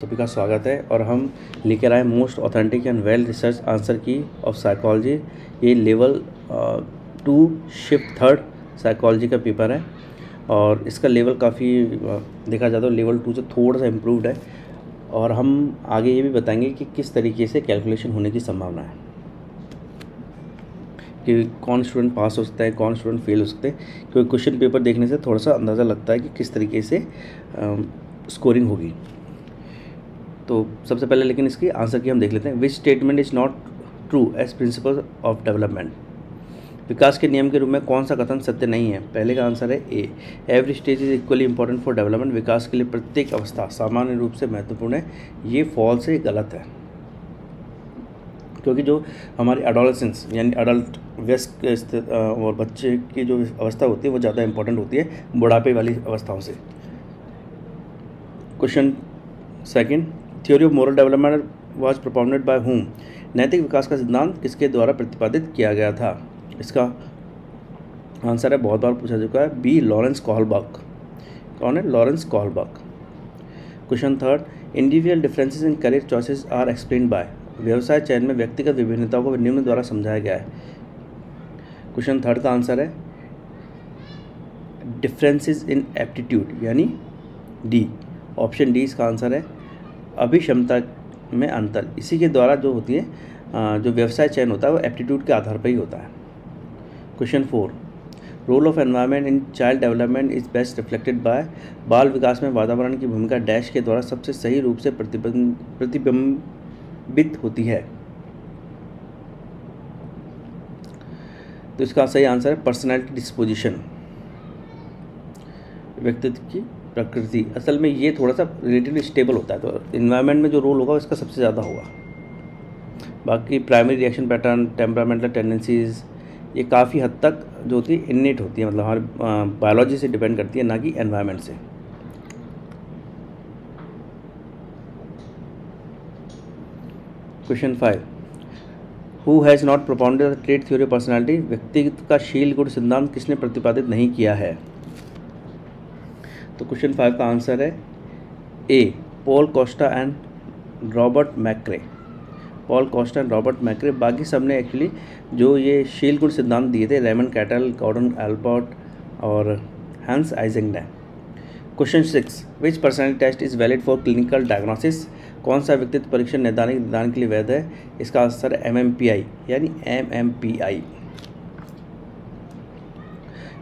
सभी का स्वागत है और हम लेकर आए most authentic and well research answer की ऑफ साइकोलॉजी। ये लेवल 2 शिफ्ट थर्ड साइकोलॉजी का पेपर है और इसका लेवल काफ़ी देखा जाए तो लेवल 2 से थोड़ा सा इम्प्रूव्ड है। और हम आगे ये भी बताएंगे कि किस तरीके से कैलकुलेशन होने की संभावना है, कि कौन स्टूडेंट पास हो सकता है, कौन स्टूडेंट फेल हो सकते हैं, क्योंकि क्वेश्चन पेपर देखने से थोड़ा सा अंदाज़ा लगता है कि किस तरीके से स्कोरिंग होगी। तो सबसे पहले लेकिन इसकी आंसर की हम देख लेते हैं। Which statement is not true as principle of development. विकास के नियम के रूप में कौन सा कथन सत्य नहीं है? पहले का आंसर है A, every stage is equally important for development. विकास के लिए प्रत्येक अवस्था सामान्य रूप से महत्वपूर्ण है। ये फॉल्स है, गलत है, क्योंकि जो हमारी एडोलेसेंस यानी अडल्ट वयस्क और बच्चे की जो अवस्था होती है वो ज़्यादा इंपॉर्टेंट होती है बुढ़ापे वाली अवस्थाओं से। Question second, theory of moral development was propounded bye whom। नैतिक विकास का सिद्धांत किसके द्वारा प्रतिपादित किया गया था? इसका आंसर है, बहुत बार पूछा चुका है, बी, लॉरेंस कोहलबर्ग। कौन है? Lawrence Kohlberg. Question third, individual differences in career choices are explained by. व्यवसाय चयन में व्यक्तिगत विभिन्नताओं को निम्न द्वारा समझाया गया है। क्वेश्चन थर्ड का आंसर है डिफरेंसेस इन एप्टीट्यूड यानी डी। ऑप्शन डी इसका आंसर है, अभिक्षमता में अंतर। इसी के द्वारा जो होती है जो व्यवसाय चयन होता है वो एप्टीट्यूड के आधार पर ही होता है। Question 4, role of environment in child development is best reflected by. बाल विकास में वातावरण की भूमिका डैश के द्वारा सबसे सही रूप से प्रतिबिंबित होती है। तो इसका सही आंसर है पर्सनैलिटी डिस्पोजिशन, व्यक्तित्व की प्रकृति। असल में ये थोड़ा सा रिलेटिवली स्टेबल होता है, तो इन्वायरमेंट में जो रोल होगा इसका सबसे ज़्यादा होगा। बाकी primary reaction pattern, temperamental tendencies, ये काफ़ी हद तक जो होती है इननेट होती है, मतलब हमारी बायोलॉजी से डिपेंड करती है, ना कि एनवायरमेंट से। Question 5, who has not propounded the trait theory of personality. व्यक्तित्व का शील गुण सिद्धांत किसने प्रतिपादित नहीं किया है? तो क्वेश्चन 5 का आंसर है A, Paul Costa and Robert McCrae. Paul Costa and Robert McCrae. बाकी सब ने एक्चुअली जो ये शील गुण सिद्धांत दिए थे, रेमंड कैटल, गॉर्डन एल्बर्ट और Hans Eysenck. Question 6, which personality test is valid for clinical diagnosis. कौन सा व्यक्तित्व परीक्षण निदान के लिए वैध है? इसका आंसर है MMPI यानी MMPI।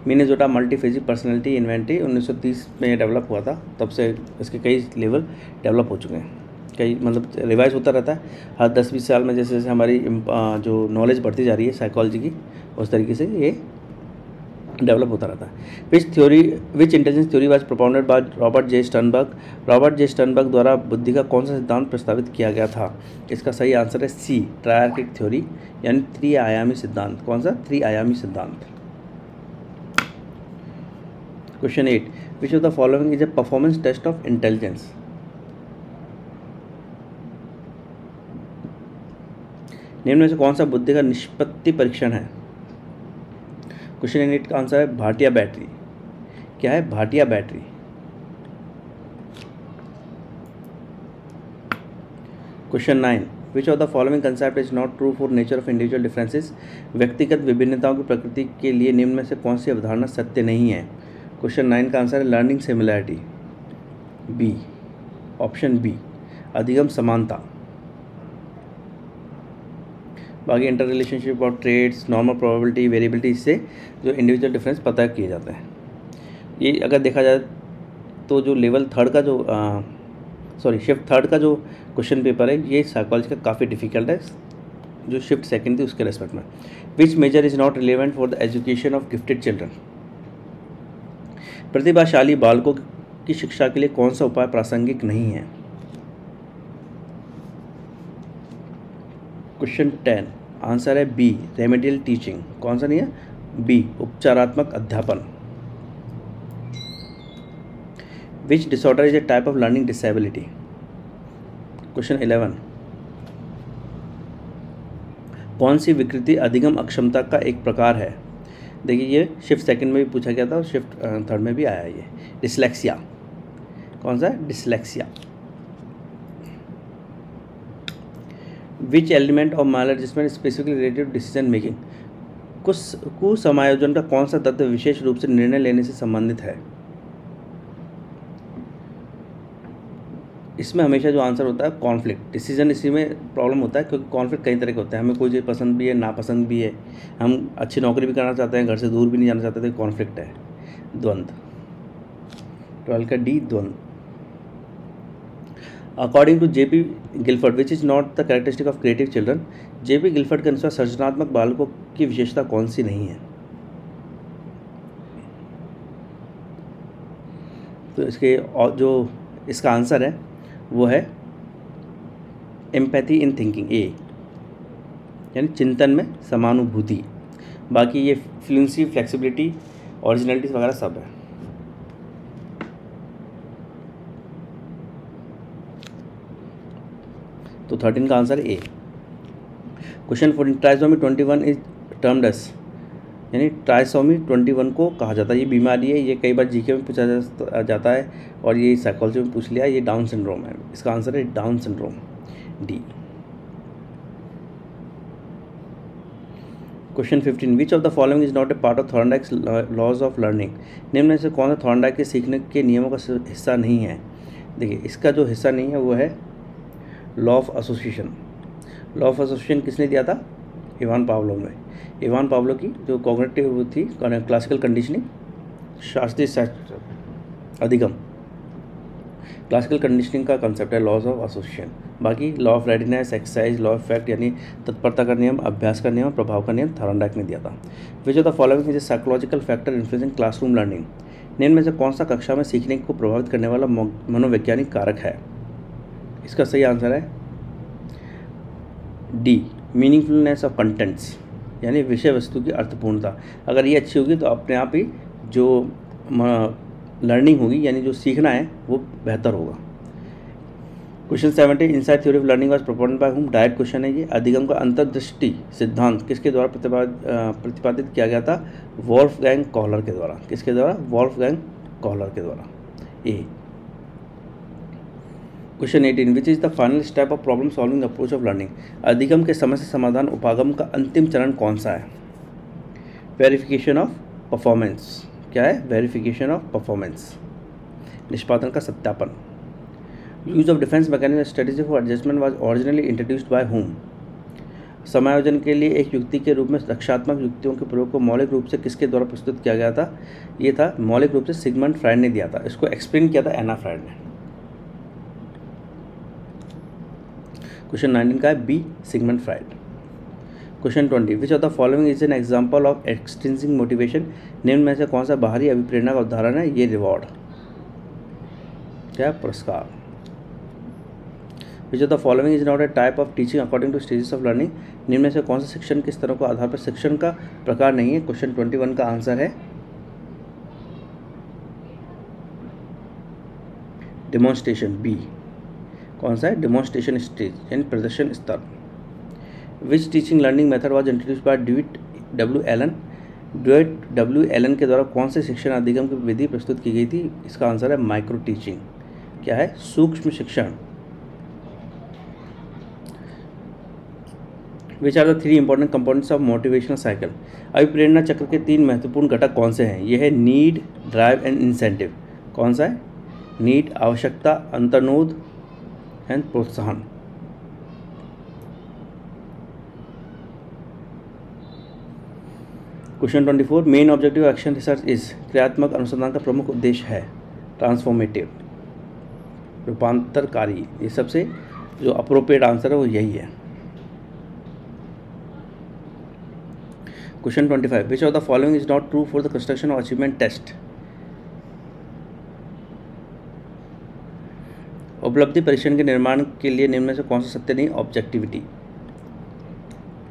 मिनेसोटा मल्टीफेजिक पर्सनैलिटी इन्वेंटरी 1930 में डेवलप हुआ था, तब से इसके कई लेवल डेवलप हो चुके हैं, कई मतलब रिवाइज होता रहता है हर 10-20 साल में। जैसे जैसे हमारी जो नॉलेज बढ़ती जा रही है साइकोलॉजी की, उस तरीके से ये डेवलप होता रहता है। Which intelligence theory was propounded by Robert J Sternberg. Robert J Sternberg द्वारा बुद्धि का कौन सा सिद्धांत प्रस्तावित किया गया था? इसका सही आंसर है सी, ट्रायर्किक थ्योरी यानी त्रिआयामी सिद्धांत। कौन सा? त्रिआयामी सिद्धांत। Question 8, which of the following is a performance test of intelligence. निम्न में से कौन सा बुद्धि का निष्पत्ति परीक्षण है? क्वेश्चन 8 का आंसर है भाटिया बैटरी। क्या है? Bhatia battery. Question 9, which of the following concept is not true for nature of individual differences. व्यक्तिगत विभिन्नताओं की प्रकृति के लिए निम्न में से कौन सी अवधारणा सत्य नहीं है? क्वेश्चन 9 का आंसर है learning similarity, B, option B, अधिगम समानता। बाकी इंटर रिलेशनशिप और ट्रेड्स, नॉर्मल प्रोबेबिलिटी, वेरिएबिलिटी, इससे जो इंडिविजुअल डिफरेंस पता किए जाते हैं। ये अगर देखा जाए तो जो लेवल थर्ड का जो शिफ्ट थर्ड का जो क्वेश्चन पेपर है, ये साइकोलॉजी का काफ़ी डिफिकल्ट है जो शिफ्ट सेकंड थी उसके रेस्पेक्ट में। Which measure is not relevant for the education of gifted children. प्रतिभाशाली बालकों की शिक्षा के लिए कौन सा उपाय प्रासंगिक नहीं है? क्वेश्चन 10, आंसर है बी, रेमेडियल टीचिंग। कौन सा नहीं है? बी, उपचारात्मक अध्यापन। Which disorder is a type of learning disability. Question 11, कौन सी विकृति अधिगम अक्षमता का एक प्रकार है? देखिए ये शिफ्ट सेकंड में भी पूछा गया था और शिफ्ट थर्ड में भी आया ये डिसलेक्सिया। कौन सा है? Dyslexia. Which element of maladjustment specifically related decision making, कुसमायोजन का कौन सा तत्व विशेष रूप से निर्णय लेने से संबंधित है। इसमें हमेशा जो आंसर होता है कॉन्फ्लिक्ट, डिसीजन इसी में प्रॉब्लम होता है क्योंकि कॉन्फ्लिक्ट कई तरह के होते हैं। हमें कोई चीज़ पसंद भी है, नापसंद भी है, हम अच्छी नौकरी भी करना चाहते हैं, घर से दूर भी नहीं जाना चाहते, तो कॉन्फ्लिक्ट है। द्वंद्व, 12 का डी, द्वंद्व। According to JP Guilford which is not the characteristic of creative children, JP Guilford के अनुसार सृजनात्मक बालकों की विशेषता कौन सी नहीं है। तो इसके और जो इसका आंसर है वो है एम्पैथी इन थिंकिंग, ए, यानी चिंतन में समानुभूति। बाकी ये फ्लुएंसी, फ्लेक्सिबिलिटी, ओरिजिनलिटी वगैरह सब है। तो 13 का answer A. Question 14, trisomy 21 is termed as, यानी ट्राइसोमी 21 को कहा जाता है, ये बीमारी है, ये कई बार जीके में पूछा जाता है और ये साइकोलॉजी में पूछ लिया, ये डाउन सिंड्रोम है। इसका आंसर है Down syndrome, D. Question 15, which of the following is not a part of Thorndike's laws of learning, निम्न में से कौन सा थॉर्नडाइक के सीखने के नियमों का हिस्सा नहीं है। देखिए, इसका जो हिस्सा नहीं है वो है law of association. Law of association किसने दिया था, इवान पावलोव ने। इवान पावलोव की जो कॉग्निटिव वो थी क्लासिकल कंडीशनिंग, शास्त्रीय अधिगम, क्लासिकल कंडीशनिंग का कंसेप्ट है लॉज ऑफ एसोसिएशन। बाकी law of readiness, exercise, law of fact यानी तत्परता का नियम, अभ्यास का नियम, प्रभाव का नियम थॉर्नडाइक ने दिया था। विच of the following is A psychological factor influencing classroom learning, निम्न में से कौन सा कक्षा में सीखने को प्रभावित करने वाला मनोवैज्ञानिक कारक है। इसका सही आंसर है डी, मीनिंगफुलनेस ऑफ कंटेंट्स, यानी विषय वस्तु की अर्थपूर्णता। अगर ये अच्छी होगी तो अपने आप ही जो लर्निंग होगी, यानी जो सीखना है, वो बेहतर होगा। Question 17, inside theory of learning was proposed by whom, direct question है ये। अधिगम का अंतर्दृष्टि सिद्धांत किसके द्वारा प्रतिपादित किया गया था, वोल्फगैंग कॉहलर के द्वारा। किसके द्वारा, वोल्फगैंग कॉहलर के द्वारा, A. Question 18, which is the final step of problem solving approach of learning, अधिगम के समस्या समाधान उपागम का अंतिम चरण कौन सा है। वेरिफिकेशन ऑफ परफॉर्मेंस, क्या है, वेरिफिकेशन ऑफ परफॉर्मेंस, निष्पादन का सत्यापन। Use of defence mechanism strategy for adjustment was originally introduced by whom, समायोजन के लिए एक युक्ति के रूप में रक्षात्मक युक्तियों के प्रयोग को मौलिक रूप से किसके द्वारा प्रस्तुत किया गया था। ये था मौलिक रूप से सिगमंड फ्राइड ने दिया था, इसको एक्सप्लेन किया था एना फ्राइड ने। क्वेश्चन 19 का है B, Sigmund Freud. Question 20, which of the following is an example of extrinsic motivation, निम्न में से कौन सा बाहरी अभिप्रेरणा का उदाहरण है। ये रिवॉर्ड, क्या, पुरस्कार। विच of the following is not A type of teaching according two stages of learning, निम्न में से कौन सा शिक्षण के स्तरों के आधार पर शिक्षण का प्रकार नहीं है। क्वेश्चन 21 का आंसर है डेमोन्स्ट्रेशन, बी। कौन सा है, डेमोन्स्ट्रेशन स्टेज यानी प्रदर्शन स्तर। Which teaching learning method was introduced by Dwight W Allen, Dwight W Allen के द्वारा कौन से शिक्षण अधिगम की विधि प्रस्तुत की गई थी। इसका आंसर है माइक्रो टीचिंग, क्या है, सूक्ष्म शिक्षण। Which are the 3 important components of motivational cycle, अभिप्रेरणा चक्र के 3 महत्वपूर्ण घटक कौन से हैं। यह है नीड, ड्राइव एंड इंसेंटिव। कौन सा है, नीड आवश्यकता, अंतर्नोद एंड प्रोत्साहन। Question 24, main objective action research is, क्रियात्मक अनुसंधान का प्रमुख उद्देश्य है ट्रांसफॉर्मेटिव, रूपांतरकारी। ये सबसे जो अप्रोप्रिएट आंसर है वो यही है। Question 25, which of the following is not true for the construction of achievement test, उपलब्धि परीक्षण के निर्माण के लिए निम्न में से कौन सा सत्य नहीं, ऑब्जेक्टिविटी।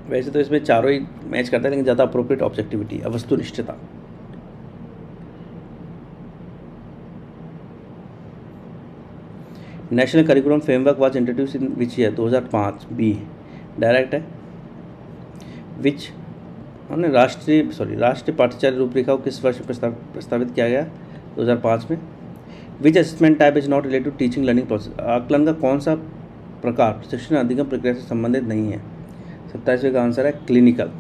वैसे तो इसमें चारों ही मैच करता है, लेकिन ज़्यादा अप्रोप्रिएट ऑब्जेक्टिविटी, वस्तुनिष्ठता। National curriculum framework was introduce in which year, 2005, B. Direct है। विच हमने राष्ट्रीय पाठ्यचर्या रूपरेखा को किस वर्ष प्रस्तावित किया गया, 2005 में। Which assessment type is not related to teaching learning process, आकलन का कौन सा प्रकार प्रशिक्षण अधिगम प्रक्रिया से संबंधित नहीं है। 27वें का आंसर है क्लिनिकल,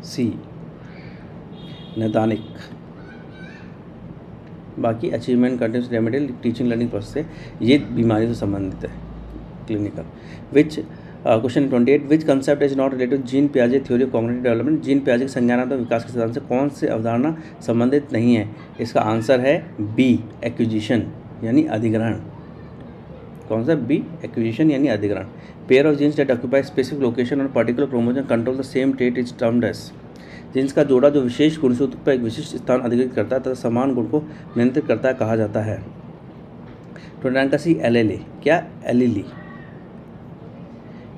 सी नैदानिक। बाकी achievement, continuous remedial, teaching learning process से ये बीमारी से संबंधित है, clinical. Which question 28, which concept is not related to Jean पियाजे theory of cognitive development. Jean पियाजे के संज्ञानात्मक विकास के सिद्धांत से कौन से अवधारणा संबंधित नहीं है? इसका आंसर है बी एक्विजिशन यानी अधिग्रहण। कौन सा? बी एक्विजिशन यानी अधिग्रहण। Pair of genes that occupy specific location और particular chromosome control the same trait is termed as. Genes का जोड़ा जो विशेष गुणसूत्र पर एक विशिष्ट स्थान अधिकृत करता है तथा समान गुण को नियंत्रित करता है कहा जाता है। 29 का सी एलेली, क्या? Allele.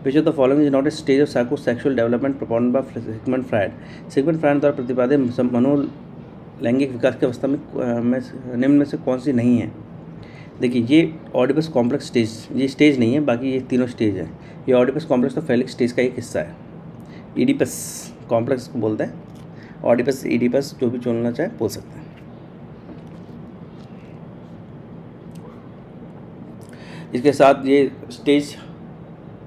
Which of the following is not a stage of psychosexual development proponent by Sigmund Freud. Sigmund Freud द्वारा प्रतिपादित मनोलैंगिक विकास की अवस्था में निम्न में से कौन सी नहीं है? देखिए, ये ऑडिपस कॉम्प्लेक्स स्टेज, ये स्टेज नहीं है, बाकी ये तीनों स्टेज है। ये ऑडिपस कॉम्प्लेक्स तो फेलिक स्टेज का एक हिस्सा है। ईडिपस कॉम्प्लेक्स को बोलते हैं, ऑडिपस, ईडिपस, जो भी चुनना चाहे बोल सकते हैं। इसके साथ ये स्टेज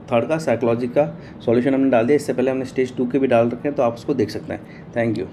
3 का साइकोलॉजी का सॉल्यूशन हमने डाल दिया। इससे पहले हमने स्टेज 2 के भी डाल रखे हैं, तो आप उसको देख सकते हैं। Thank you.